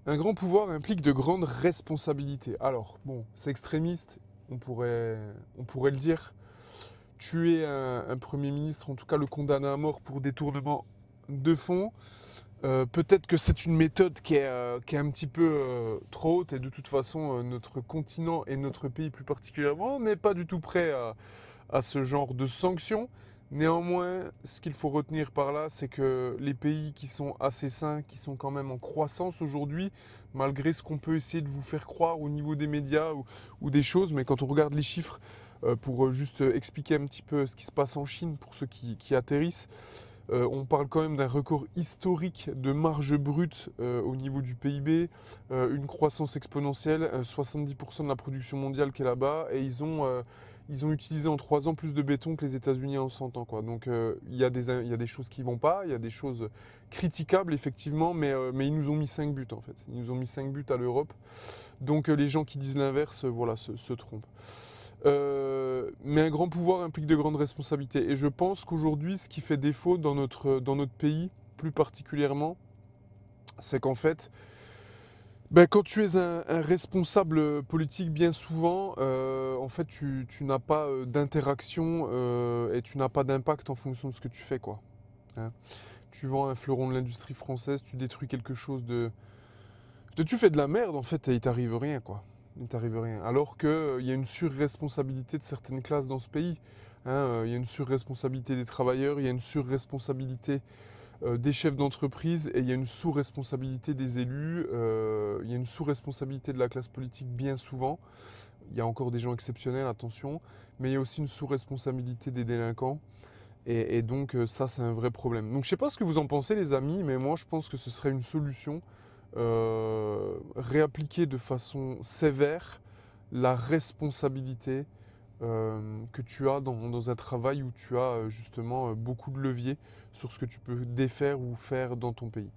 Un grand pouvoir implique de grandes responsabilités. Alors, bon, c'est extrémiste, on pourrait le dire. Tuer un Premier ministre, en tout cas le condamner à mort pour détournement de fonds, peut-être que c'est une méthode qui est un petit peu trop haute et de toute façon notre continent et notre pays plus particulièrement n'est pas du tout prêt à ce genre de sanctions. Néanmoins, ce qu'il faut retenir par là, c'est que les pays qui sont assez sains, qui sont quand même en croissance aujourd'hui, malgré ce qu'on peut essayer de vous faire croire au niveau des médias ou des choses, mais quand on regarde les chiffres, pour juste expliquer un petit peu ce qui se passe en Chine pour ceux qui atterrissent, on parle quand même d'un record historique de marge brute au niveau du PIB, une croissance exponentielle, 70% de la production mondiale qui est là-bas, et ils ont utilisé en 3 ans plus de béton que les États-Unis en 100 ans, quoi. Donc il y a des choses qui vont pas, il y a des choses critiquables effectivement, mais ils nous ont mis 5 buts en fait. Ils nous ont mis 5 buts à l'Europe. Donc les gens qui disent l'inverse, voilà, se trompent. Mais un grand pouvoir implique de grandes responsabilités. Et je pense qu'aujourd'hui, ce qui fait défaut dans notre pays, plus particulièrement, c'est qu'en fait, ben, quand tu es un responsable politique, bien souvent, en fait, tu n'as pas d'interaction et tu n'as pas d'impact en fonction de ce que tu fais, quoi. Hein. Tu vends un fleuron de l'industrie française, tu détruis quelque chose de... Tu fais de la merde, en fait, et il t'arrive rien, quoi. Il t'arrive rien. Alors qu'il y a une surresponsabilité de certaines classes dans ce pays. Hein, il y a une surresponsabilité des travailleurs, il y a une surresponsabilité des chefs d'entreprise et il y a une sous-responsabilité des élus, il y a une sous-responsabilité de la classe politique bien souvent. Il y a encore des gens exceptionnels, attention, mais il y a aussi une sous-responsabilité des délinquants. Et donc ça, c'est un vrai problème. Donc je ne sais pas ce que vous en pensez, les amis, mais moi, je pense que ce serait une solution réappliquer de façon sévère la responsabilité que tu as dans un travail où tu as justement beaucoup de leviers sur ce que tu peux défaire ou faire dans ton pays.